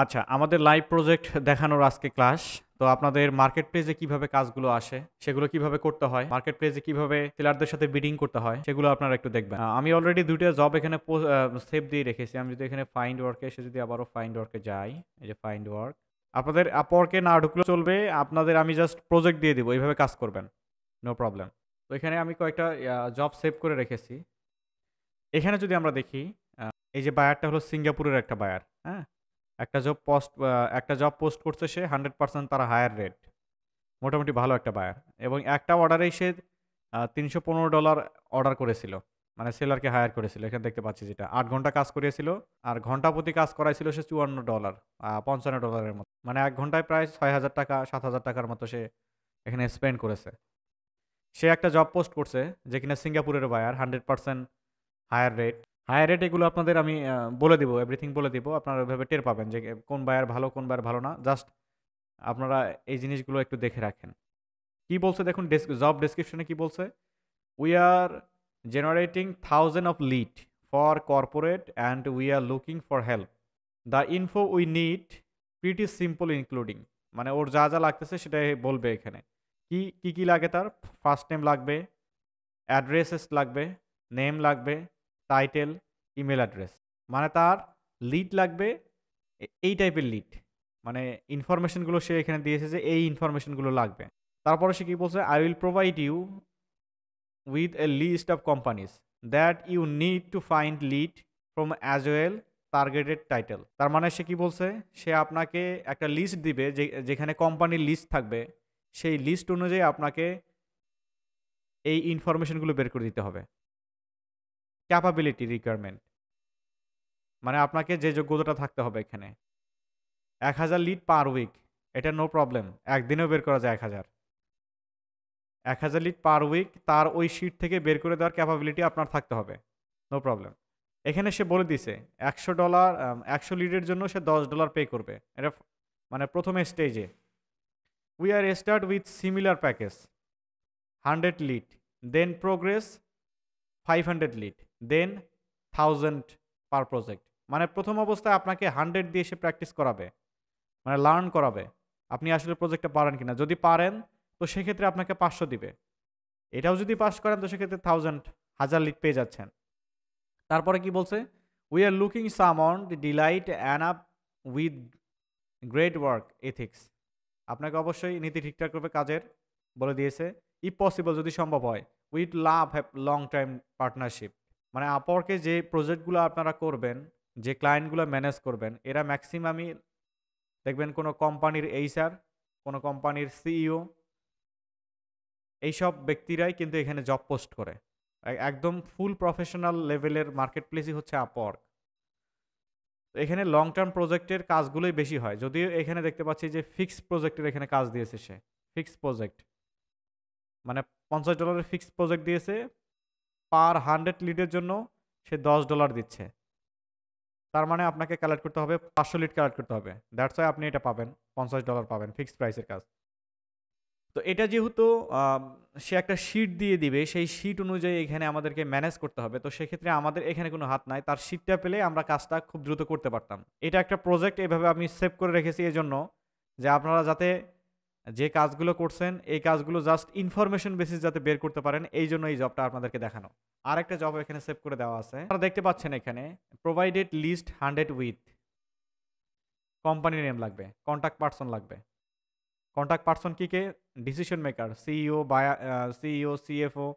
আচ্ছা, আমাদের live project দেখানোর আজকে ক্লাস। তো আপনাদের মার্কেট প্লেসে কিভাবে কাজগুলো আসে, সেগুলো কিভাবে করতে হয়, মার্কেট প্লেসে কিভাবে সেলারদের সাথে বিডিং করতে হয়, সেগুলো আপনারা একটু দেখবেন। আমি অলরেডি ২ টা জব এখানে সেভ দিয়ে রেখেছি। আমি যদি এখানে ফাইন্ড ওয়ার্ক এ এসে যদি আবারও ফাইন্ড ওয়ার্ক এ যাই, এই যে ফাইন্ড ওয়ার্ক। আপনাদের Upwork এ না ঢুকলেও চলবে। আপনাদের আমি জাস্ট প্রজেক্ট দিয়ে দিব। এইভাবে কাজ করবেন। No problem. তো এখানে আমি কয়েকটা জব সেভ করে রেখেছি। এখানে যদি আমরা দেখি, আ এই যে বায়ারটা হলো সিঙ্গাপুরের একটা বায়ার, হ্যাঁ? একটা জব পোস্ট করছে সে 100% তার হায়ার রেট। মোটামুটি ভালো একটা বায়ার এবং একটা অর্ডারেই সে $৩১৫ অর্ডার করেছিল। মানে সেলারকে হায়ার করেছিল। এখানে দেখতে পাচ্ছি যেটা। ৮ ঘন্টা কাজ করিয়েছিল। আর ঘন্টা প্রতি কাজ করাইছিল সে $৫৪, $৫৫ এর মতো। মানে ১ ঘন্টায় প্রায় ৳৬,০০০ ৳৭,০০০ মতো সে এখানে স্পেন্ড করেছে। সে একটা জব পোস্ট করছে যে কিনা সিঙ্গাপুরের buyer 100% higher rate. Higher rate এগুলো আপনাদের আমি বলে দিব, এভরিথিং বলে দিব। আপনারা ওইভাবে টের পাবেন যে কোন বায়ার ভালো, কোন বায়ার ভালো না। জাস্ট আপনারা এই জিনিসগুলো একটু দেখে রাখেন। কি বলছে দেখুন জব ডেসক্রিপশনে কি বলছে? "We are generating thousands of lead for corporate and we are looking for help. The info we need pretty simple including" মানে ওর যা, যা লাগতেছে সেটাই বলবে এখানে। কি লাগে তার? ফার্স্ট নেম লাগবে, অ্যাড্রেসেস লাগবে, নেম লাগবে, টাইটেল, ইমেইল অ্যাড্রেস। মানে তার লিড লাগবে এই টাইপের লিড। মানে ইনফরমেশনগুলো সে এখানে দিয়েছে যে এই ইনফরমেশনগুলো লাগবে। তারপরে সে কি বলছে? "I will provide you with a list of companies that you need to find lead from as well targeted title" তার মানে সে কি বলছে? সে আপনাকে একটা লিস্ট দিবে যেখানে কোম্পানির লিস্ট থাকবে। সেই লিস্ট অনুযায়ী আপনাকে এই ইনফরমেশনগুলো বের করে দিতে হবে। ক্যাপাবিলিটি রিকোয়ারমেন্ট মানে আপনাকে যে যোগ্যতাটা থাকতে হবে এখানে। ১,০০০ লিড পার উইক। এটা নো প্রবলেম। একদিনেও বের করা যায় ১,০০০। ১,০০০ লিড পার উইক তার ওই শিট থেকে বের করে দেওয়ার ক্যাপাবিলিটি আপনার থাকতে হবে। No problem. এখানে সে বলে দিছে $১০০ ১০০ লিডের জন্য সে $১০ পে করবে। এটা মানে ১ম স্টেজে। "We are start with similar package, 100 lead, then progress 500 lead, then 1000 per project" মানে ১ম অবস্থায় আপনাকে 100 দিয়ে সে প্র্যাকটিস করাবে। মানে লার্ন করাবে। আপনি আসলে প্রজেক্টটা পারেন কিনা। যদি পারেন তো সেক্ষেত্রে আপনাকে ৫০০ দিবে। এটাও যদি পাস করেন তো সেক্ষেত্রে 1000 লিড পেয়ে যাচ্ছেন। তারপরে কি বলছে? "We are looking someone to delight and up with great work ethics" আপনাকে অবশ্যই নীতি ঠিকঠাক করবে কাজের বলে দিয়েছে। "If possible" যদি সম্ভব হয়, "with love have long time partnership" মানে Upwork এ যে প্রজেক্টগুলো আপনারা করবেন, যে ক্লায়েন্টগুলো ম্যানেজ করবেন, এরা ম্যাক্সিমামই দেখবেন কোনো কোম্পানির এইচআর, কোনো কোম্পানির সিইও এইসব ব্যক্তিরাই কিন্তু এখানে জব পোস্ট করে। একদম ফুল প্রফেশনাল লেভেলের মার্কেট প্লেসই হচ্ছে Upwork। তো এখানে লং টার্ম প্রজেক্টের কাজগুলোই বেশি হয়। যদিও এখানে দেখতে পাচ্ছি যে ফিক্সড প্রজেক্টের এখানে কাজ দিয়েছে সে। Fixed project. মানে $৫০ এর ফিক্সড প্রজেক্ট দিয়েছে। পার 100 লিডের জন্য সে $১০ দিচ্ছে। তার মানে আপনাকে কালেক্ট করতে হবে ৫০০ লিড কালেক্ট করতে হবে। দ্যাটস ওয়াই আপনি এটা পাবেন। $৫০ পাবেন ফিক্সড প্রাইসের কাজ। তো এটা যেহেতু আম সে একটা শিট দিয়ে দিবে, সেই শিট অনুযায়ী এখানে আমাদেরকে ম্যানেজ করতে হবে। তো সেক্ষেত্রে আমাদের এখানে কোনো হাত নাই। তার শিটটা পেলে আমরা কাজটা খুব দ্রুত করতে পারতাম। এটা একটা প্রজেক্ট এভাবে আমি সেভ করে রেখেছি এজন্য যে আপনারা যাতে যে কাজগুলো করছেন, এই কাজগুলো জাস্ট ইনফরমেশন বেসিস যাতে বের করতে পারেন, এইজন্য এই জবটা আপনাদেরকে দেখানো। আরেকটা জব এখানে সেভ করে দেওয়া আছে। আপনারা দেখতে পাচ্ছেন এখানে provided list 100 with company name লাগবে, কন্টাক্ট পারসন লাগবে। কন্টাক্ট পারসন কি কে? Decision maker, CEO, CFO,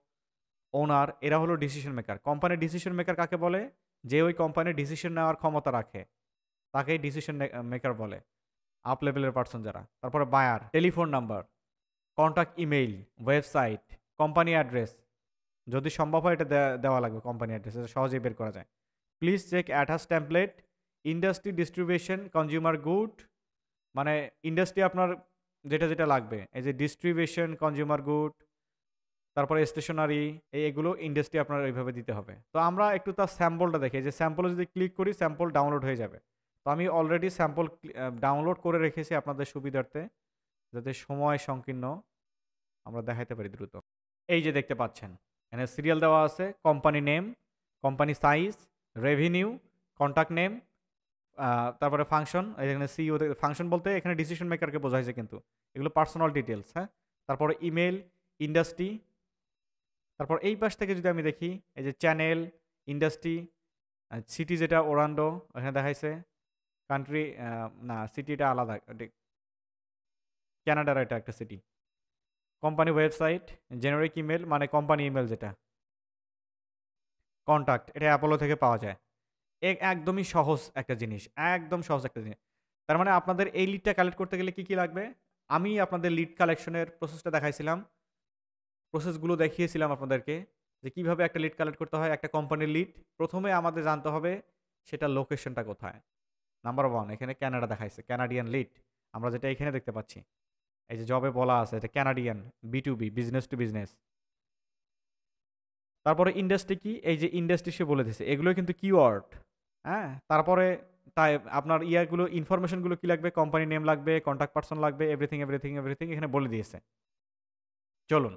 owner এরা হলো ডিসিশন মেকার। কোম্পানির ডিসিশন মেকার কাকে বলে? যে ওই কোম্পানির ডিসিশন নেওয়ার ক্ষমতা রাখে। তাকেই ডিসিশন মেকার বলে। আপ লেভেলের পারসন যারা। তারপরে buyer, telephone number, contact email, website, company address. যদি সম্ভব হয় এটা দেওয়া লাগবে কোম্পানি অ্যাড্রেস। এটা সহজেই বের করা যায়। Please check attach template, industry distribution, consumer good মানে ইন্ডাস্ট্রি আপনার যেটা লাগবে। এই যে ডিস্ট্রিবিউশন, কনজিউমার গুড, তারপরে স্টেশনারি এগুলো ইন্ডাস্ট্রি আপনার ওইভাবে দিতে হবে। তো আমরা একটু তার স্যাম্পলটা দেখি। যে স্যাম্পলে যদি ক্লিক করি স্যাম্পল ডাউনলোড হয়ে যাবে। তো আমি অলরেডি স্যাম্পল ডাউনলোড করে রেখেছি আপনাদের সুবিধার্থে যাতে সময় সংকীর্ণ আমরা দেখাইতে পারি দ্রুত। এই যে দেখতে পাচ্ছেন এখানে সিরিয়াল দেওয়া আছে, company name, company size, revenue, contact name, তারপরে ফাংশন, এখানে সিইও ফাংশন বলতে এখানে ডিসিশন মেকারকে বোঝাইছে কিন্তু এগুলো পার্সোনাল ডিটেলস। হ্যাঁ, তারপরে ইমেল, ইন্ডাস্ট্রি, তারপর এই পাশ থেকে যদি আমি দেখি এই যে চ্যানেল, ইন্ডাস্ট্রি, সিটি যেটা ওরান্ডো এখানে দেখাইছে, কান্ট্রি না সিটিটা আলাদা, ক্যানাডার এটা একটা city, company website, generic email মানে কোম্পানি ইমেল যেটা, কন্ট্যাক্ট এটা অ্যাপোলো থেকে পাওয়া যায়। একদমই সহজ একটা জিনিস, একদম সহজ একটা জিনিস। তার মানে আপনাদের এই লিডটা কালেক্ট করতে গেলে কি কি লাগবে, আমি আপনাদের লিড কালেকশনের প্রসেসটা দেখাইছিলাম, প্রসেসগুলো দেখিয়েছিলাম আপনাদেরকে যে কিভাবে একটা লিড কালেক্ট করতে হয়। একটা কোম্পানির লিড প্রথমে আমাদের জানতে হবে সেটা লোকেশনটা কোথায়। নাম্বার ওয়ান এখানে ক্যানাডা দেখাইছে, ক্যানাডিয়ান লিড আমরা যেটা এখানে দেখতে পাচ্ছি, এই যে জবে বলা আছে এটা Canadian, B2B, business to business. তারপরে ইন্ডাস্ট্রি কি, এই যে ইন্ডাস্ট্রি সে বলে দিছে, এগুলো কিন্তু কিওয়ার্ড। হ্যাঁ, তারপরে তাই আপনার ইয়াগুলো ইনফরমেশনগুলো কি লাগবে, কোম্পানি নেম লাগবে, কন্ট্যাক্ট পারসন লাগবে, এভরিথিং এভরিথিং এভরিথিং এখানে বলে দিয়েছে। চলুন,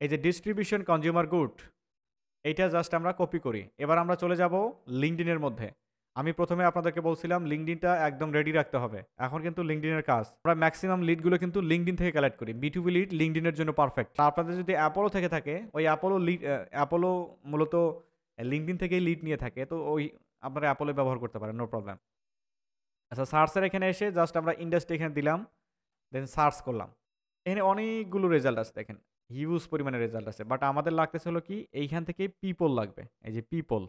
এই যে ডিস্ট্রিবিউশন কনজিউমার গুড, এইটা জাস্ট আমরা কপি করি। এবার আমরা চলে যাব লিঙ্কডইনের মধ্যে। আমি প্রথমে আপনাদেরকে বলছিলাম লিঙ্কডইনটা একদম রেডি রাখতে হবে, এখন কিন্তু লিঙ্কডইনের কাজ আমরা ম্যাক্সিমাম লিডগুলো কিন্তু লিঙ্কডইন থেকে কালেক্ট করি। B2B লিড লিঙ্কডইনের জন্য পারফেক্ট। আপনাদের যদি অ্যাপোলো থেকে থাকে, ওই অ্যাপোলো লিড, অ্যাপোলো মূলত লিঙ্কডইন থেকেই লিড নিয়ে থাকে, তো ওই আপনারা অ্যাপোলো ব্যবহার করতে পারেন, নো প্রবলেম। আচ্ছা, সার্চের এখানে এসে জাস্ট আমরা ইন্ডাস্ট্রি এখানে দিলাম, দেন সার্চ করলাম। এখানে অনেকগুলো রেজাল্ট আছে, দেখেন হিউজ পরিমাণে রেজাল্ট আছে, বাট আমাদের লাগতেছে হলো কি এইখান থেকে পিপল লাগবে। এই যে পিপল,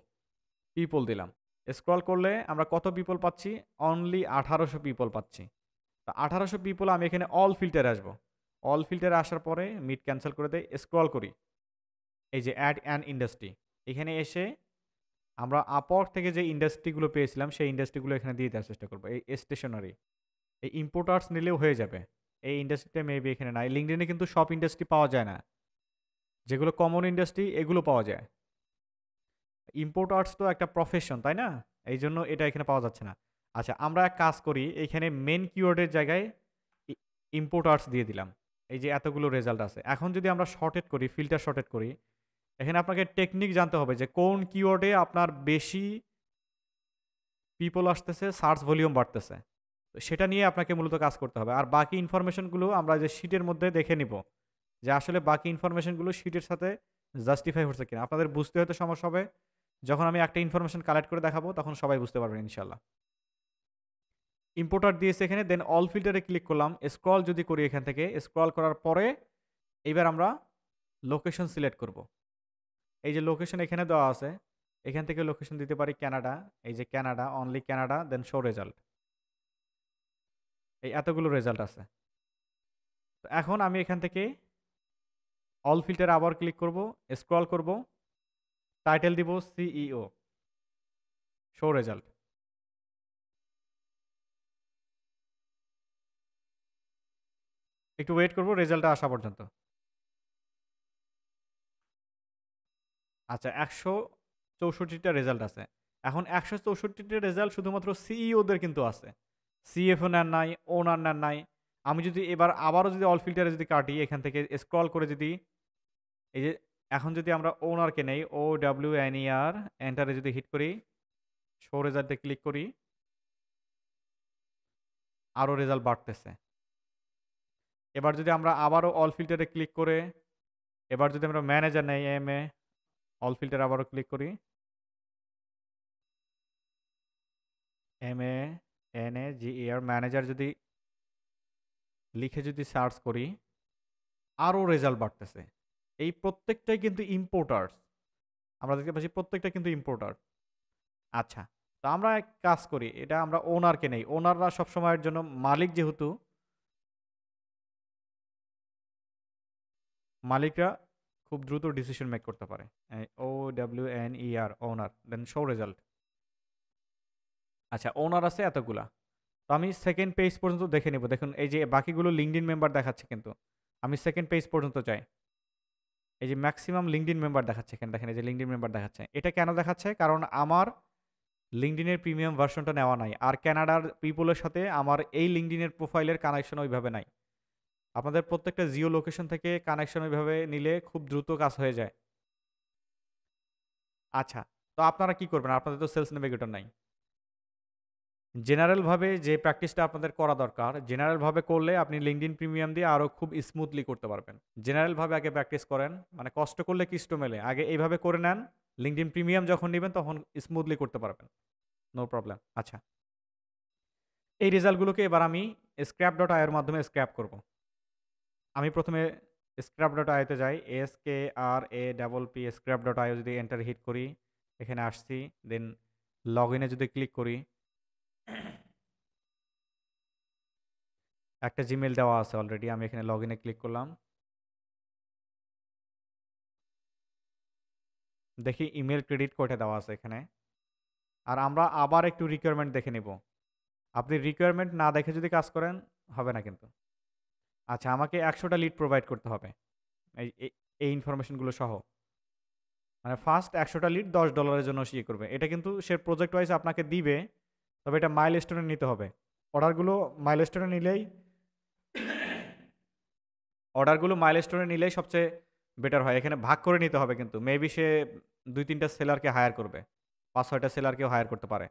পিপল দিলাম, স্ক্রল করলে আমরা কত পিপল পাচ্ছি, অনলি 1800 পিপল পাচ্ছি। তো 1800 পিপল, আমি এখানে অল ফিল্টারে আসবো। অল ফিল্টারে আসার পরে মিট ক্যান্সেল করে দেয়, স্ক্রল করি, এই যে অ্যাড অ্যান ইন্ডাস্ট্রি, এখানে এসে আমরা আপওয়ার্ক থেকে যে ইন্ডাস্ট্রিগুলো পেয়েছিলাম সেই ইন্ডাস্ট্রিগুলো এখানে দিয়ে দেওয়ার চেষ্টা করবো। এই স্টেশনারি, এই ইম্পোর্টার্স নিলেও হয়ে যাবে। এই ইন্ডাস্ট্রিটা মেবি এখানে নাই, লিঙ্কডইনে কিন্তু সব ইন্ডাস্ট্রি পাওয়া যায় না, যেগুলো কমন ইন্ডাস্ট্রি এগুলো পাওয়া যায়। ইম্পোর্টার্স তো একটা প্রফেশন, তাই না, এই জন্য এটা এখানে পাওয়া যাচ্ছে না। আচ্ছা, আমরা এক কাজ করি, এখানে মেন কিওয়ার্ডের জায়গায় ইম্পোর্টার্স দিয়ে দিলাম। এই যে এতগুলো রেজাল্ট আছে, এখন যদি আমরা শর্টেড করি, ফিল্টার শর্টেড করি, এখানে আপনাকে টেকনিক জানতে হবে যে কোন কিওয়ার্ডে আপনার বেশি পিপল আসতেছে, সার্চ ভলিউম বাড়তেছে, তো সেটা নিয়ে আপনাকে মূলত কাজ করতে হবে। আর বাকি ইনফরমেশনগুলো আমরা যে শিটের মধ্যে দেখে নিব যে আসলে বাকি ইনফরমেশনগুলো শিটের সাথে জাস্টিফাই হচ্ছে কিনা। আপনাদের বুঝতে হয়তো সমস্যা হবে, যখন আমি একটা ইনফরমেশন কালেক্ট করে দেখাবো তখন সবাই বুঝতে পারবেন ইনশাল্লাহ। ইম্পোর্টার দিয়েছে এখানে, দেন অল ফিল্টারে ক্লিক করলাম, স্ক্রল যদি করি এখান থেকে, স্ক্রল করার পরে এবার আমরা লোকেশন সিলেক্ট করব। এই যে লোকেশন এখানে দেওয়া আছে, এখান থেকে লোকেশন দিতে পারি ক্যানাডা, এই যে ক্যানাডা, অনলি ক্যানাডা, দেন শো রেজাল্ট। এই এতগুলো রেজাল্ট আছে। তো এখন আমি এখান থেকে অল ফিল্টার আবার ক্লিক করব, স্ক্রল করব, টাইটেল দিব সিইও, শো রেজাল্ট। একটু ওয়েট করব রেজাল্টটা আসা পর্যন্ত। আচ্ছা, 164টা রেজাল্ট আছে। এখন 164টা রেজাল্ট শুধুমাত্র সিইওদের কিন্তু আছে, সিএফও নেন নাই, ওনার নেন নাই। আমি যদি এবার আবারও যদি অল ফিল্টারে যদি কাটি, এখান থেকে স্ক্রল করে যদি এই যে এখন যদি আমরা ওনারকে নেই, OWNER, এন্টারে যদি হিট করি, শো রেজাল্টে ক্লিক করি, আরও রেজাল্ট বাড়তেছে। এবার যদি আমরা আবারও অল ফিল্টারে ক্লিক করে, এবার যদি আমরা ম্যানেজার নেই, অল ফিল্টার আবারও ক্লিক করি, MANAGER ম্যানেজার যদি লিখে যদি সার্চ করি, আরও রেজাল্ট বাড়তেছে। এই প্রত্যেকটাই কিন্তু ইম্পোর্টার্স, আমরা দেখতে পাচ্ছি প্রত্যেকটা কিন্তু ইম্পোর্টার। আচ্ছা, তো আমরা এক কাজ করি, এটা আমরা ওনারকে নেই, ওনাররা সবসময়ের জন্য মালিক, যেহেতু মালিকরা খুব দ্রুত ডিসিশন মেক করতে পারে। OWNER, ওনার, দেন শো রেজাল্ট। আচ্ছা, ওনার আছে এতগুলা, তো আমি সেকেন্ড পেজ পর্যন্ত দেখে নিব। দেখুন এই যে বাকিগুলো লিঙ্কডইন মেম্বার দেখাচ্ছে, কিন্তু আমি সেকেন্ড পেজ পর্যন্ত চাই। এই যে ম্যাক্সিমাম লিঙ্কডইন মেম্বার দেখাচ্ছে এখানে, দেখেন এই যে লিঙ্কডইন মেম্বার দেখাচ্ছে। এটা কেন দেখাচ্ছে, কারণ আমার লিঙ্কডইনের প্রিমিয়াম ভার্সনটা নেওয়া নাই, আর ক্যানাডার পিপলের সাথে আমার এই লিঙ্কডইনের প্রোফাইলের কানেকশন ওইভাবে নাই। আপনাদের প্রত্যেকটা জিও লোকেশন থেকে কানেকশন ওইভাবে নিলে খুব দ্রুত কাজ হয়ে যায়। আচ্ছা, তো আপনারা কি করবেন, আপনাদের তো সেলস নেভিগেটর নাই, জেনারেল ভাবে যে প্র্যাকটিসটা আপনাদের করা দরকার, জেনারেল ভাবে করলে আপনি লিঙ্কডইন প্রিমিয়াম দিয়ে আরো খুব স্মুথলি করতে পারবেন। জেনারেল ভাবে আগে প্র্যাকটিস করেন, মানে কষ্ট করলে কিষ্ট মেলে, আগে এইভাবে করে নেন। লিঙ্কডইন প্রিমিয়াম যখন নেবেন তখন স্মুথলি করতে পারবেন, নো প্রবলেম। আচ্ছা, এই রেজাল্টগুলোকে এবার আমি স্ক্র্যাপ ডট আইয়ের মাধ্যমে স্ক্র্যাপ করব। আমি প্রথমে স্ক্র্যাপ ডট আইতে যাই, SKRAPP স্ক্র্যাপ ডট আইও যদি এন্টার হিট করি, এখানে আসছি, দেন লগ ইনে যদি ক্লিক করি, একটা জিমেল দেওয়া আছে অলরেডি, আমি এখানে লগ ইনে ক্লিক করলাম, দেখি ইমেল ক্রেডিট কয়টা দেওয়া আছে এখানে। আর আমরা আবার একটু রিকোয়ারমেন্ট দেখে নেব। আপনি রিকোয়ারমেন্ট না দেখে যদি কাজ করেন হবে না কিন্তু। আচ্ছা, আমাকে 100টা লিড প্রোভাইড করতে হবে এই এই- এই ইনফরমেশনগুলো সহ। মানে ফার্স্ট 100টা লিড $10 জন্য সে করবে, এটা কিন্তু সে প্রজেক্ট ওয়াইজ আপনাকে দিবে, তবে এটা মাইল স্টোনে নিতে হবে। অর্ডারগুলো মাইল স্টোনে নিলেই সবচেয়ে বেটার হয়। এখানে ভাগ করে নিতে হবে, কিন্তু মেবি সে 2-3টা সেলারকে হায়ার করবে, 5-6টা সেলারকেও হায়ার করতে পারে,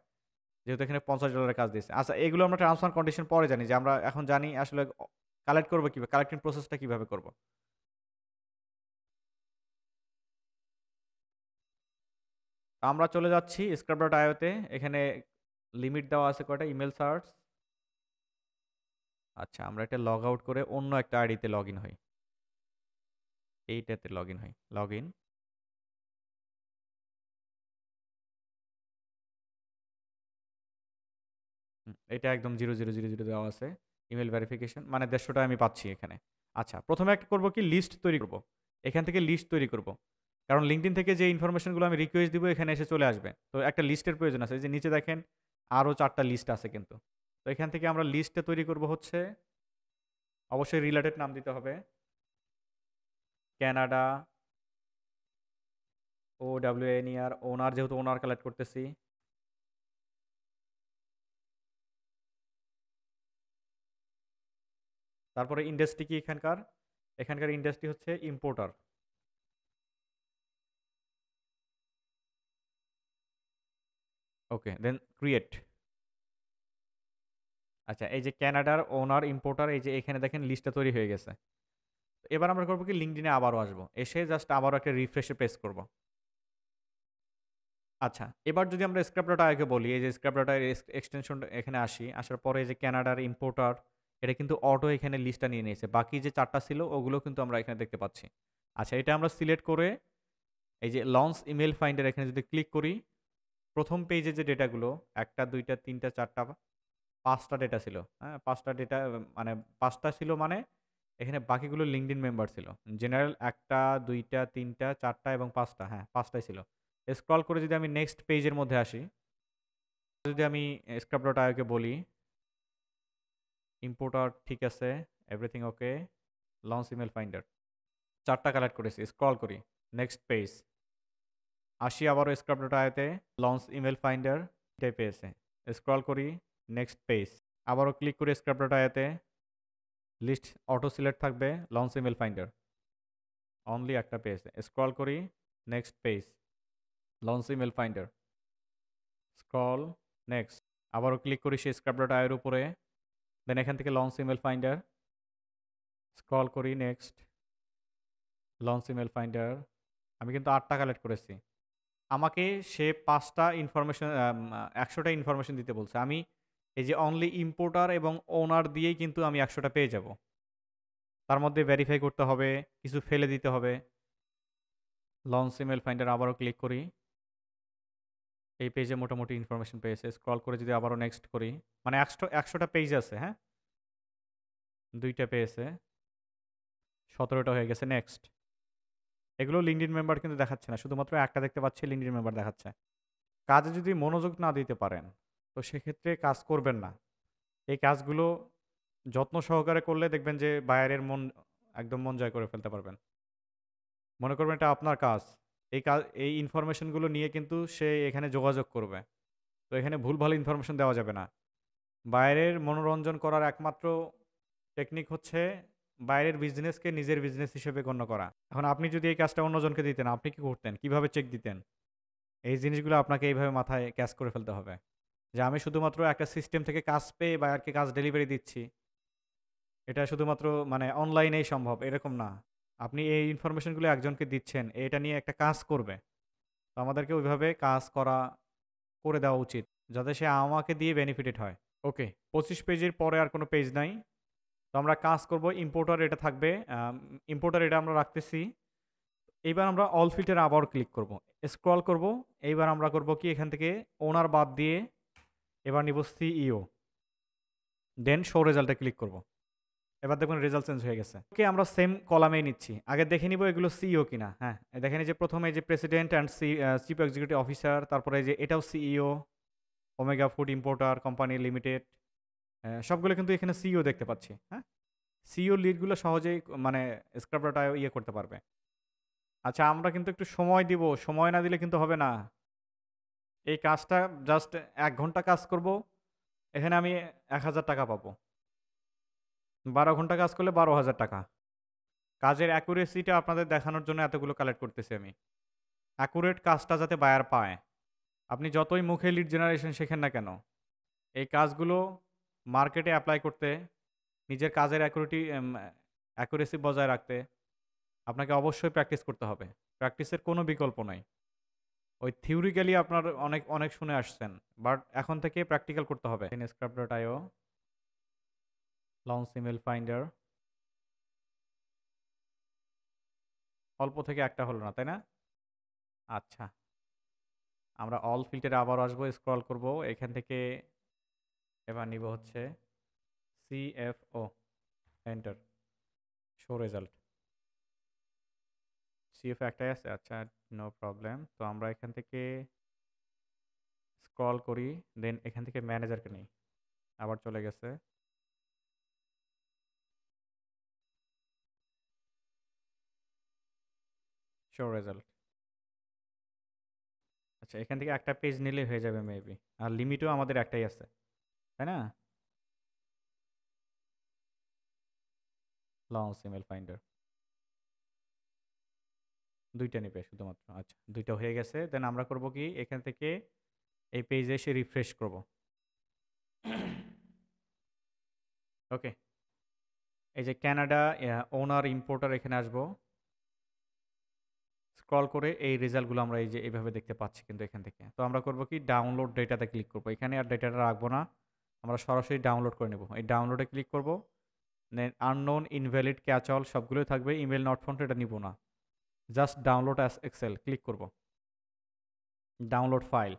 যেহেতু এখানে $50 কাজ দিচ্ছে। আচ্ছা, এগুলো আমরা ট্রান্সফার কন্ডিশন পরে জানি, যে আমরা এখন জানি আসলে কালেক্ট করবো কীভাবে, কালেক্টিং প্রসেসটা কীভাবে করবো। আমরা চলে যাচ্ছি স্ক্রাব ডট আইওতে। এখানে লিমিট দেওয়া আছে কয়টা, ইমেল সার্চ। আচ্ছা, আমরা এটা লগ আউট করে অন্য একটা আইডিতে লগ ইন হই, এইটাতে লগ ইন হই, লগ ইন। এটা একদম 0000 দেওয়া আছে, ইমেল ভেরিফিকেশন, মানে 150টা আমি পাচ্ছি এখানে। আচ্ছা, প্রথমে একটা করবো কি, লিস্ট তৈরি করব। এখান থেকে লিস্ট তৈরি করব, কারণ লিঙ্কডইন থেকে যে ইনফরমেশনগুলো আমি রিকোয়েস্ট দিব এখানে এসে চলে আসবে, তো একটা লিস্টের প্রয়োজন আছে। এই যে নিচে দেখেন আরও 4টা লিস্ট আছে কিন্তু। তো এখান থেকে আমরা লিস্টটা তৈরি করব হচ্ছে, অবশ্যই রিলেটেড নাম দিতে হবে, ক্যানাডা OWNER, ওনার, যেহেতু ওনার কালেক্ট করতেছি। তারপরে ইন্ডাস্ট্রি কি এখানকার, এখানকার ইন্ডাস্ট্রি হচ্ছে ইম্পোর্টার। ওকে, দেন ক্রিয়েট। আচ্ছা, এই যে ক্যানাডার ওনার ইম্পোর্টার, এই যে এখানে দেখেন লিস্টটা তৈরি হয়ে গেছে। এবার আমরা করবো কি, লিঙ্কডইনে আবারও আসবো, এসে জাস্ট আবারও একটা রিফ্রেশে প্রেস করব। আচ্ছা, এবার যদি আমরা স্ক্র্যাপ ডট আইকে বলি, এই যে স্ক্র্যাপ ডট আই এক্সটেনশন এখানে আসি, আসার পরে এই যে ক্যানাডার ইম্পোর্টার, এটা কিন্তু অটো এখানে লিস্টটা নিয়ে নিয়েছে, বাকি যে 4টা ছিল ওগুলো কিন্তু আমরা এখানে দেখতে পাচ্ছি। আচ্ছা, এটা আমরা সিলেক্ট করে এই যে লঞ্চ ইমেল ফাইন্ডার এখানে যদি ক্লিক করি, প্রথম পেজে যে ডেটাগুলো 1টা 2টা 3টা 4টা 5টা ডেটা ছিল, হ্যাঁ 5টা ডেটা, মানে 5টা ছিল, মানে এখানে বাকিগুলো লিঙ্কডইন মেম্বার ছিল। জেনারেল 1টা 2টা 3টা 4টা এবং 5টা, হ্যাঁ 5টাই ছিল। স্ক্রল করে যদি আমি নেক্সট পেজের মধ্যে আসি, যদি আমি স্ক্রাব ডট আইওকে বলি ইম্পোর্টার ঠিক আছে, everything okay, launch email finder, 4টা কালেক্ট করেছি, স্ক্রল করি নেক্সট পেজ, আসি আবারও স্ক্রাব ডট আইওতে, লঞ্চ ইমেল ফাইন্ডার এটাই পেয়েছে, স্ক্রল করি নেক্সট পেজ, আবারও ক্লিক করি স্ক্রাব ডট আইওতে, লিস্ট অটো সিলেক্ট থাকবে, লঞ্চ ইমেল ফাইন্ডার অনলি একটা পেয়েছে, স্ক্রল করি next page, launch email finder, scroll next, আবারও ক্লিক করি সেই স্ক্রাব ডট আইয়ের উপরে, দেন এখান থেকে লঞ্চ ইমেল ফাইন্ডার, স্ক্রল করি নেক্সট, লঞ্চ ইমেল ফাইন্ডার, আমি কিন্তু 8টা কালেক্ট করেছি। আমাকে সে 5টা ইনফরমেশন 100টা ইনফরমেশন দিতে বলছে, আমি এই যে অনলি ইম্পোর্টার এবং ওনার দিয়েই কিন্তু আমি 100টা পেয়ে যাব। তার মধ্যে ভেরিফাই করতে হবে, কিছু ফেলে দিতে হবে। লঞ্চ ইমেল ফাইন্ডার আবারও ক্লিক করি, এই পেজে মোটামুটি ইনফরমেশন পেয়েছে, স্ক্রল করে যদি আবারও নেক্সট করি, মানে 100টা পেজ আছে, হ্যাঁ 2টা পেয়েছে, 17টা হয়ে গেছে, নেক্সট। এগুলো লিঙ্কডইন মেম্বার কিন্তু দেখাচ্ছে না, শুধুমাত্র একটা দেখতে পাচ্ছি, লিঙ্কডইন মেম্বার দেখাচ্ছে। কাজে যদি মনোযোগ না দিতে পারেন তো সেক্ষেত্রে কাজ করবেন না। এই কাজগুলো যত্ন সহকারে করলে দেখবেন যে বায়ারের মন, একদম মন জয় করে ফেলতে পারবেন। মনে করবেন এটা আপনার কাজ, এই কাজ, এই ইনফরমেশনগুলো নিয়ে কিন্তু সে এখানে যোগাযোগ করবে, তো এখানে ভুলভাল ইনফরমেশন দেওয়া যাবে না। বাইরের মনোরঞ্জন করার একমাত্র টেকনিক হচ্ছে বাইরের বিজনেসকে নিজের বিজনেস হিসেবে গণ্য করা। এখন আপনি যদি এই কাজটা অন্যজনকে দিতেন, আপনি কি করতেন, কিভাবে চেক দিতেন? এই জিনিসগুলো আপনাকে এইভাবে মাথায় ক্যাচ করে ফেলতে হবে, যে আমি শুধুমাত্র একটা সিস্টেম থেকে কাজ পেয়ে বায়ারকে কাজ ডেলিভারি দিচ্ছি, এটা শুধুমাত্র মানে অনলাইনেই সম্ভব এরকম না। আপনি এই ইনফরমেশনগুলো একজনকে দিচ্ছেন, এটা নিয়ে একটা কাজ করবে। তো আমাদেরকে ওইভাবে কাজ করে দেওয়া উচিত, যাতে সে আমাকে দিয়ে বেনিফিটেড হয়। ওকে, 25 পেজের পরে আর কোনো পেজ নাই। তো আমরা কাজ করব, ইম্পোর্টার এটা থাকবে, ইম্পোর্টার এটা আমরা রাখতেছি। এইবার আমরা অল ফিল্টার আবার ক্লিক করব, স্ক্রল করব। এইবার আমরা করব কি, এখান থেকে ওনার বাদ দিয়ে এবার নিব সিইও, দেন শো রেজাল্টে ক্লিক করব। এবার দেখুন রেজাল্ট চেঞ্জ হয়ে গেছে। ওকে, আমরা সেম কলামেই নিচ্ছি। আগে দেখে নিব এগুলো সিইও কিনা। হ্যাঁ, দেখেন এই যে প্রথমে যে president and chief executive officer, তারপরে যে এটাও CEO, omega food importer company limited, সবগুলো কিন্তু এখানে সিইও দেখতে পাচ্ছি। হ্যাঁ, সিইও লিডগুলো সহজেই মানে স্ক্রাবটা ইয়ে করতে পারবে। আচ্ছা, আমরা কিন্তু একটু সময় দিব, সময় না দিলে কিন্তু হবে না। এই কাজটা জাস্ট 1 ঘন্টা কাজ করব, এখানে আমি 1000 টাকা পাবো। 12 ঘন্টা কাজ করলে 12,000 টাকা। কাজের অ্যাকুরেসিটা আপনাদের দেখানোর জন্য এতগুলো কালেক্ট করতেছি আমি। অ্যাকুরেট কাজটা যাতে বায়ার পায়। আপনি যতই মুখে লিড জেনারেশন শেখেন না কেন, এই কাজগুলো মার্কেটে অ্যাপ্লাই করতে, নিজের কাজের অ্যাকুরেসি বজায় রাখতে আপনাকে অবশ্যই প্র্যাকটিস করতে হবে। প্র্যাকটিসের কোনো বিকল্প নাই। ওই থিওরিক্যালি আপনার অনেক অনেক শুনে আসছেন, বাট এখন থেকে প্র্যাকটিক্যাল করতে হবে। scrap.io, লঞ্চ ইমেল ফাইন্ডার, অল্প থেকে একটা হলো না, তাই না? আচ্ছা, আমরা অল ফিল্টারে আবার আসবো, স্ক্রল করব, এখান থেকে এবার নিব হচ্ছে CFO, enter, show result. CF একটাই আছে, আচ্ছা, নো প্রবলেম। তো আমরা এখান থেকে স্ক্রল করি, দেন এখান থেকে ম্যানেজারকে নিই, আবার চলে গেছে। Show result. আচ্ছা, এখান থেকে একটা পেজ নিলে হয়ে যাবে মেবি, আর লিমিটও আমাদের একটাই আছে, তাই না? লঞ্চ ইমেল ফাইন্ডার, দুইটা নিবে শুধুমাত্র। আচ্ছা, দুইটা হয়ে গেছে। দেন আমরা করব কি, এখান থেকে এই পেজে এসে রিফ্রেশ করব। ওকে, এই যে ক্যানাডা ওনার ইম্পোর্টার, এখানে আসবো, স্ক্রল করে এই রেজাল্টগুলো আমরা এই যে এইভাবে দেখতে পাচ্ছি কিন্তু এখান থেকে। তো আমরা করব কি, ডাউনলোড ডেটাতে ক্লিক করব। এখানে আর ডেটাটা রাখবো না, আমরা সরাসরি ডাউনলোড করে নেব। এই ডাউনলোডে ক্লিক করব, then unknown, invalid, catch all সবগুলোই থাকবে। ইমেল নট ফাউন্ড এটা নিব না, just download as Excel click করব। Download file,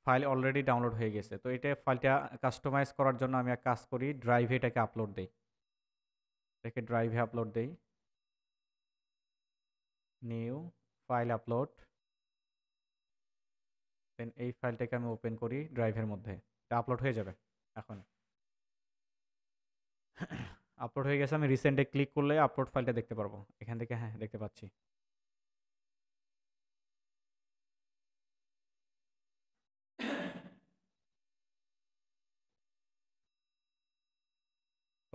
file already download হয়ে গেছে। তো এটা ফাইলটা কাস্টমাইজ করার জন্য আমি এক কাজ করি, ড্রাইভে এটাকে আপলোড দেই। এটাকে ড্রাইভে আপলোড দেই, নিউ ফাইল আপলোড, দেন এই ফাইলটাকে আমি ওপেন করি ড্রাইভের মধ্যে। এটা আপলোড হয়ে যাবে এখন। আপলোড হয়ে গেছে। আমি রিসেন্টে ক্লিক করলে আপলোড ফাইলটা দেখতে পারবো এখান থেকে। হ্যাঁ, দেখতে পাচ্ছি।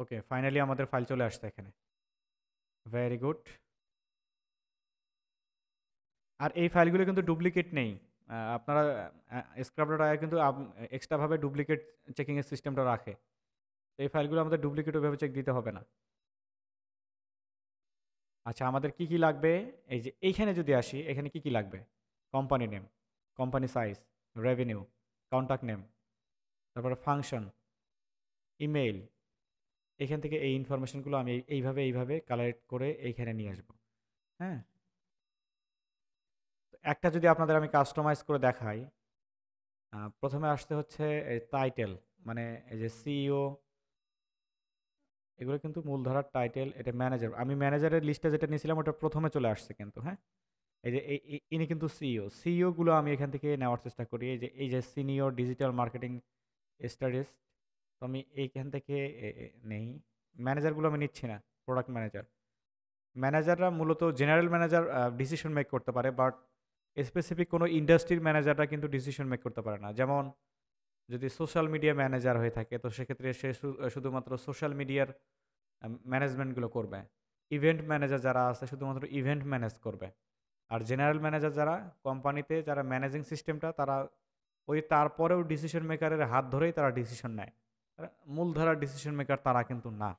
ওকে, ফাইনালি আমাদের ফাইল চলে আসছে এখানে। Very good. আর এই ফাইলগুলো কিন্তু ডুপ্লিকেট নেই। আপনারা স্ক্রাব.io কিন্তু এক্সট্রাভাবে ডুপ্লিকেট চেকিংয়ের সিস্টেমটা রাখে। এই ফাইলগুলো আমাদের ডুপ্লিকেট ওইভাবে চেক দিতে হবে না। আচ্ছা, আমাদের কি কি লাগবে, এই যে এইখানে যদি আসি, এখানে কি কি লাগবে, company name, company size, revenue, contact name, তারপরে ফাংশন, ইমেইল। এখান থেকে এই ইনফরমেশনগুলো আমি এইভাবে কালেক্ট করে এইখানে নিয়ে আসবো। হ্যাঁ, তো একটা যদি আপনাদের আমি কাস্টমাইজ করে দেখাই, প্রথমে আসতে হচ্ছে টাইটেল, মানে এই যে সিইও, এগুলো কিন্তু মূলধারার টাইটেল। এটা ম্যানেজার, আমি ম্যানেজারের লিস্টে যেটা নিয়েছিলাম ওটা প্রথমে চলে আসছে কিন্তু। হ্যাঁ, এই যে ইনি কিন্তু সিইওগুলো আমি এখান থেকে নেওয়ার চেষ্টা করি। এই যে সিনিয়র ডিজিটাল মার্কেটিং স্টাডিজ, তো আমি এইখান থেকে নেই। ম্যানেজারগুলো আমি নিচ্ছি না, প্রোডাক্ট ম্যানেজার। ম্যানেজাররা মূলত জেনারেল ম্যানেজার ডিসিশন মেক করতে পারে, বাট স্পেসিফিক কোনো ইন্ডাস্ট্রির ম্যানেজাররা কিন্তু ডিসিশন মেক করতে পারে না। যেমন যদি সোশ্যাল মিডিয়া ম্যানেজার হয়ে থাকে, তো সেক্ষেত্রে সে শুধুমাত্র সোশ্যাল মিডিয়ার ম্যানেজমেন্টগুলো করবে। ইভেন্ট ম্যানেজার যারা আছে শুধুমাত্র ইভেন্ট ম্যানেজ করবে। আর জেনারেল ম্যানেজার যারা কোম্পানিতে, যারা ম্যানেজিং সিস্টেমটা তারা ওই তারপরেও ডিসিশন মেকারের হাত ধরেই তারা ডিসিশন নেয়। মূলধারার ডিসিশন মেকার তারা কিন্তু না।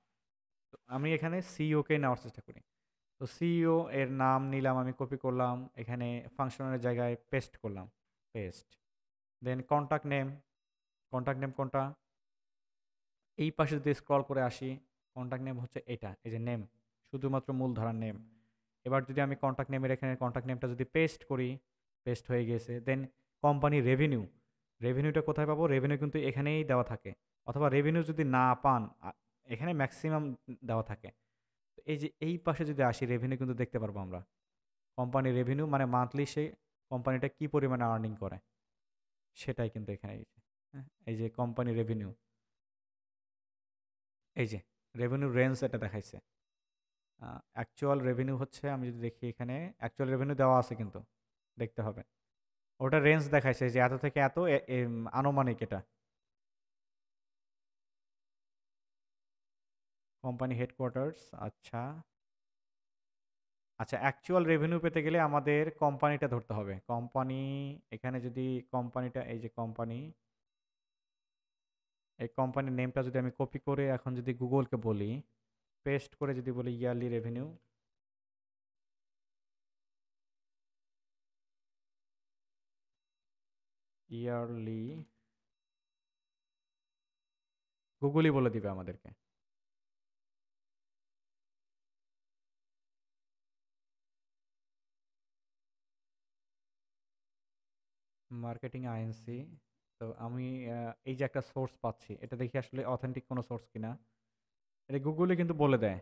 তো আমি এখানে সিইওকে নেওয়ার চেষ্টা করি। তো সিইও এর নাম নিলাম, আমি কপি করলাম, এখানে ফাংশনের জায়গায় পেস্ট করলাম, পেস্ট। দেন কন্ট্যাক্ট নেম কোনটা? এই পাশে যদি স্ক্রল করে আসি, কন্ট্যাক্ট নেম হচ্ছে এটা, এই যে নেম, শুধুমাত্র মূলধারার নেম। এবার যদি আমি কন্ট্যাক্ট নেমের এখানে কন্ট্যাক্ট নেমটা যদি পেস্ট করি, পেস্ট হয়ে গেছে। দেন কোম্পানি রেভিনিউ, রেভিনিউটা কোথায় পাবো? রেভিনিউ কিন্তু এখানেই দেওয়া থাকে, অথবা রেভিনিউ যদি না পান এখানে ম্যাক্সিমাম দেওয়া থাকে। তো এই যে এই পাশে যদি আসি, রেভিনিউ কিন্তু দেখতে পারবো আমরা। কোম্পানি রেভিনিউ মানে মান্থলি সে কোম্পানিটা কি পরিমাণে আর্নিং করে সেটাই কিন্তু এখানে এই যে, হ্যাঁ, এই যে কোম্পানি রেভিনিউ, এই যে রেভিনিউ রেঞ্জ এটা দেখাইছে। অ্যাকচুয়াল রেভিনিউ হচ্ছে, আমি যদি দেখি এখানে অ্যাকচুয়াল রেভিনিউ দেওয়া আছে কিন্তু দেখতে হবে। ওটা রেঞ্জ দেখাইছে যে এত থেকে এত, আনুমানিক এটা। কোম্পানি হেডকোয়ার্টার্স, আচ্ছা আচ্ছা। অ্যাকচুয়াল রেভিনিউ পেতে গেলে আমাদের কোম্পানিটা ধরতে হবে। কোম্পানি, এখানে যদি কোম্পানিটা, এই যে কোম্পানি, এই কোম্পানির নেমটা যদি আমি কপি করে এখন যদি গুগলকে বলি, পেস্ট করে যদি বলি ইয়ারলি রেভিনিউ, ইয়ারলি, গুগলই বলে দিবে আমাদেরকে। Marketing INC. তো আমি এই যে একটা সোর্স পাচ্ছি, এটা দেখি আসলে অথেন্টিক কোনো সোর্স কিনা। এটা গুগলে কিন্তু বলে দেয়।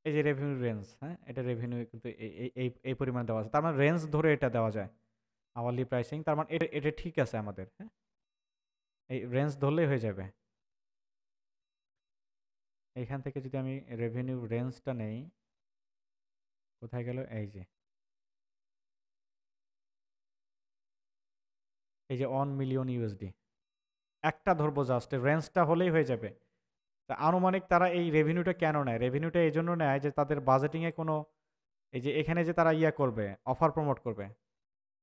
এই যে রেভিনিউ রেঞ্জ, হ্যাঁ, এটা রেভিনিউ কিন্তু এই পরিমাণে দেওয়া আছে, তার মানে রেঞ্জ ধরে এটা দেওয়া যায়। আওয়ারলি প্রাইসিং, তার মানে এটা এটা ঠিক আছে আমাদের, হ্যাঁ, এই রেঞ্জ ধরলেই হয়ে যাবে। এইখান থেকে যদি আমি রেভিনিউ রেঞ্জটা নেই, কোথায় গেল? এই যে, এই যে 1 মিলিয়ন ইউএসডি, একটা ধরবো, জাস্ট রেঞ্জটা হলেই হয়ে যাবে। তা আনুমানিক তারা এই রেভিনিউটা কেন নেয়? রেভিনিউটা এই জন্য নেয় যে তাদের বাজেটিংয়ে কোনো, এই যে এখানে যে তারা ইয়া করবে, অফার প্রমোট করবে,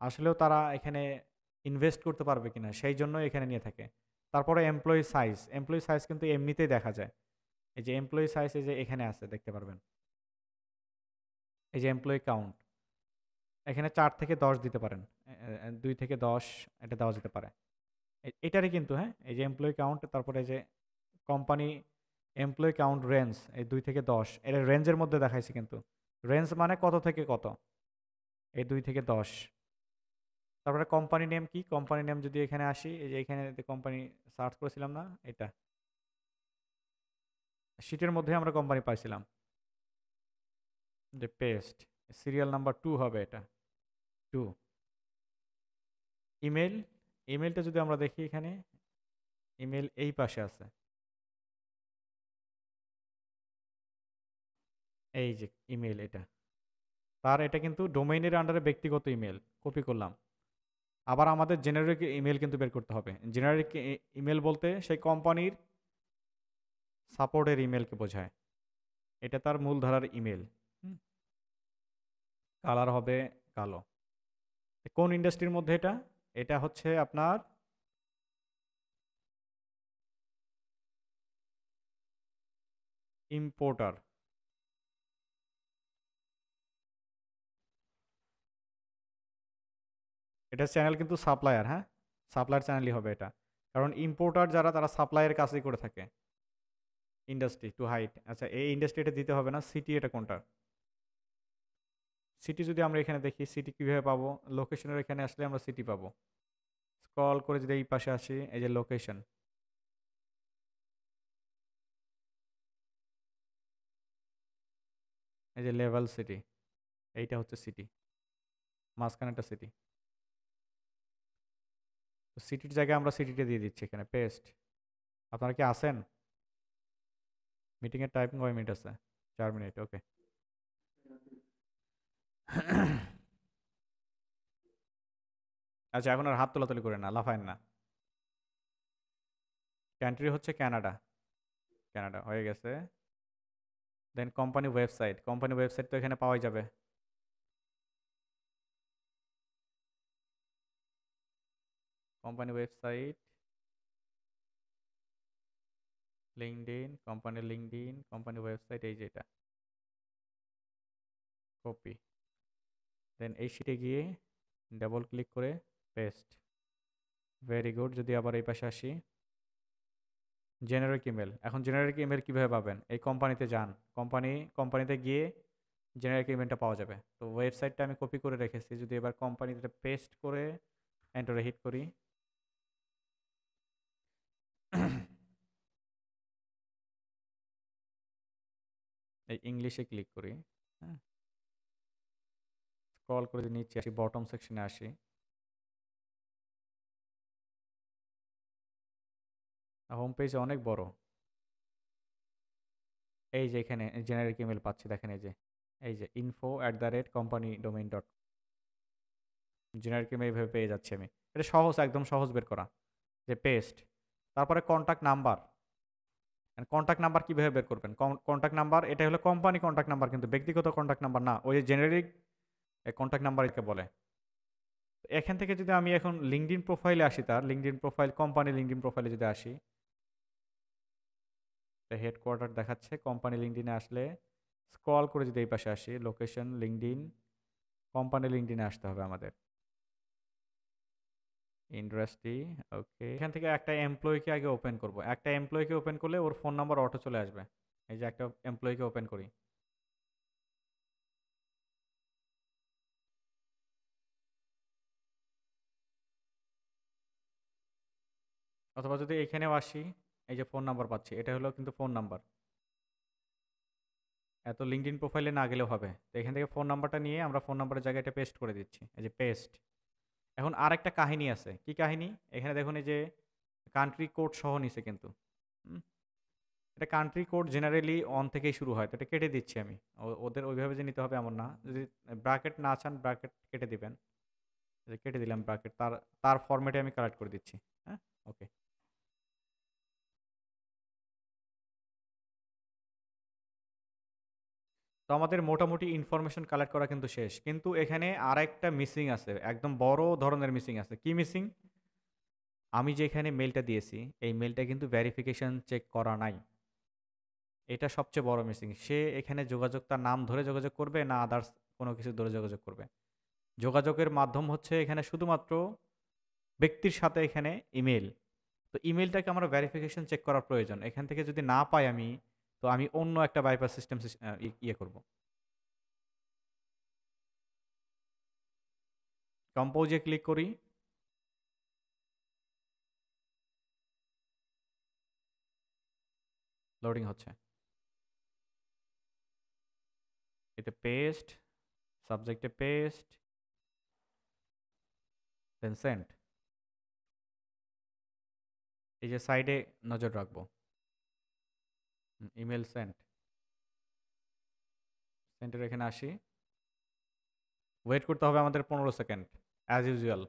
আসলেও তারা এখানে ইনভেস্ট করতে পারবে কিনা সেই জন্য এখানে নিয়ে থাকে। তারপরে এমপ্লয়ি সাইজ কিন্তু এমনিতেই দেখা যায়। এই যে এমপ্লয়ি সাইজ, এই যে এখানে আছে, দেখতে পারবেন। এই যে এমপ্লয়ি কাউন্ট, এখানে 4 থেকে 10 দিতে পারেন, 2 থেকে 10 এটা দেওয়া যেতে পারে। এটারই কিন্তু, হ্যাঁ, এই যে এমপ্লয়ি কাউন্ট, তারপরে এই যে কোম্পানি এমপ্লয়ি কাউন্ট রেঞ্জ, এই 2 থেকে 10 এটা রেঞ্জের মধ্যে দেখাইছে কিন্তু। রেঞ্জ মানে কত থেকে কত, এই 2 থেকে 10। তারপরে কোম্পানি নেম কি? কোম্পানি নেম যদি এখানে আসি, এই যে এখানে কোম্পানি সার্চ করেছিলাম না, এটা শিটের মধ্যে আমরা কোম্পানি পাইছিলাম, যে পেস্ট, সিরিয়াল নাম্বার 2 হবে এটা, 2। ইমেল, ইমেলটা যদি আমরা দেখি এখানে, ইমেল এই পাশে আছে, এই যে ইমেল এটা, তার এটা কিন্তু ডোমেইনের আন্ডারে ব্যক্তিগত ইমেল, কপি করলাম। আবার আমাদের জেনারিক ইমেল কিন্তু বের করতে হবে। জেনারিক ইমেল বলতে সেই কোম্পানির সাপোর্টের ইমেলকে বোঝায়, এটা তার মূলধারার ইমেল। কালার হবে কালো। কোন ইন্ডাস্ট্রির মধ্যে এটা? এটা হচ্ছে আপনার ইম্পোর্টার। এটা চ্যানেল কিন্তু সাপ্লায়ার, হ্যাঁ, সাপ্লায়ার চ্যানেলই হবে এটা, কারণ ইম্পোর্টার যারা তারা সাপ্লাইয়ের কাজই করে থাকে। ইন্ডাস্ট্রি টু হাইট, আচ্ছা এই ইন্ডাস্ট্রি এটা দিতে হবে না। সিটি এটা কোনটা? সিটি যদি আমরা এখানে দেখি, সিটি কিভাবে পাবো? লোকেশনের এখানে আসলে আমরা সিটি পাবো। স্ক্রল করে যদি এই পাশে আসি, এই যে লোকেশন, এই যে লেভেল সিটি, এইটা হচ্ছে সিটি, মাঝখানে একটা সিটি। তো সিটির জায়গায় আমরা সিটিটা দিয়ে দিচ্ছি এখানে, পেস্ট। আপনারা কি আসেন? মিটিংয়ের টাইপিং কয় মিনিট আছে? 4 মিনিট, ওকে। আচ্ছা, এখন আর হাত তোলাতুলি করে না, লাফায়েন না। কান্ট্রি হচ্ছে কানাডা, কানাডা হয়ে গেছে। দেন কোম্পানি ওয়েবসাইট তো এখানে পাওয়াই যাবে। Company website, LinkedIn, company website, এই যে এটা কপি, দেন এই শিটে গিয়ে ডাবল ক্লিক করে পেস্ট। Very good. যদি আবার এই পাশে আসি, জেনারিক ইমেল। এখন জেনারিক ইমেল কীভাবে পাবেন? এই কোম্পানিতে যান, কোম্পানিতে গিয়ে জেনারিক ইমেলটা পাওয়া যাবে। তো ওয়েবসাইটটা আমি কপি করে রেখেছি, যদি এবার কোম্পানিতে পেস্ট করে এন্টারে হিট করি, এই ইংলিশে ক্লিক করি, হ্যাঁ, স্ক্রল করে যদি নিচে আসি, বটম সেকশনে আসি, হোম পেজ অনেক বড়। এই যে এখানে জেনারিক ইমেল পাচ্ছি, দেখেন এই যে info@companydomain.com, জেনারিক ইমেল এইভাবে পেয়ে যাচ্ছি আমি। এটা সহজ, একদম সহজ বের করা, যে পেস্ট। তারপরে কন্ট্যাক্ট নাম্বার। কন্ট্যাক্ট নাম্বার কীভাবে বের করবেন? কন্ট্যাক্ট নাম্বার এটা হলো কোম্পানি কন্ট্যাক্ট নাম্বার, কিন্তু ব্যক্তিগত কন্ট্যাক্ট নাম্বার না, ওই যে জেনারিক কন্ট্যাক্ট নাম্বার একে বলে। এখান থেকে যদি আমি এখন লিঙ্কডইন প্রোফাইলে আসি, তার লিঙ্কডইন প্রোফাইল, কোম্পানি লিঙ্কডইন প্রোফাইলে যদি আসি, হেডকোয়ার্টার দেখাচ্ছে। কোম্পানি লিঙ্কডইনে আসলে স্ক্রল করে যদি এই পাশে আসি, লোকেশন লিঙ্কডইন, কোম্পানি লিঙ্কডইনে আসতে হবে আমাদের। ইন্ডাস্ট্রি, ওকে। এখান থেকে একটা এমপ্লয়িকে আগে ওপেন করব। একটা এমপ্লয়িকে ওপেন করলে ওর ফোন নাম্বার অটো চলে আসবে। এই যে একটা এমপ্লয়িকে ওপেন করি, অথবা যদি এখানেও আসি, এই যে ফোন নাম্বার পাচ্ছি, এটা হলো কিন্তু ফোন নাম্বার। এত লিঙ্কডইন প্রোফাইলে না গেলেও হবে। তো এখান থেকে ফোন নাম্বারটা নিয়ে আমরা ফোন নাম্বারের জায়গায় এটা পেস্ট করে দিচ্ছি, এই যে পেস্ট। এখন আরেকটা কাহিনী আছে। কি কাহিনী? এখানে দেখুন এই যে কান্ট্রি কোড সহ নিছে কিন্তু। হুম, এটা কান্ট্রি কোড জেনারেলি অন থেকেই শুরু হয়, তো এটা কেটে দিচ্ছি আমি। ওদের ওইভাবে যে নিতে হবে এমন না। যদি ব্র্যাকেট না চান, ব্র্যাকেট কেটে দিবেন। এই যে কেটে দিলাম ব্র্যাকেট, তার তার ফরম্যাটে আমি কালেক্ট করে দিচ্ছি। হ্যাঁ, ওকে। তো আমাদের মোটামুটি ইনফরমেশন কালেক্ট করা কিন্তু শেষ, কিন্তু এখানে আরেকটা মিসিং আছে, একদম বড় ধরনের মিসিং আছে। কি মিসিং? আমি যে এখানে মেলটা দিয়েছি, এই মেলটা কিন্তু ভেরিফিকেশন চেক করা নাই। এটা সবচেয়ে বড় মিসিং। সে এখানে যোগাযোগ, তার নাম ধরে যোগাযোগ করবে না আদার্স কোনো কিছু ধরে যোগাযোগ করবে? যোগাযোগের মাধ্যম হচ্ছে এখানে শুধুমাত্র ব্যক্তির সাথে এখানে ইমেল। তো ইমেলটাকে আমার ভেরিফিকেশন চেক করার প্রয়োজন। এখান থেকে যদি না পাই আমি, তো আমি অন্য একটা বাইপাস সিস্টেম ইয়ে করব। কম্পোজে ক্লিক করি, লোডিং হচ্ছে। এতে পেস্ট, সাবজেক্টে পেস্ট, দেন সেন্ড। এই যে সাইডে নজর রাখবো, ইমেল সেন্ড। সেন্টার এখানে আসি, ওয়েট করতে হবে আমাদের 15 সেকেন্ড অ্যাজ ইউজুয়াল।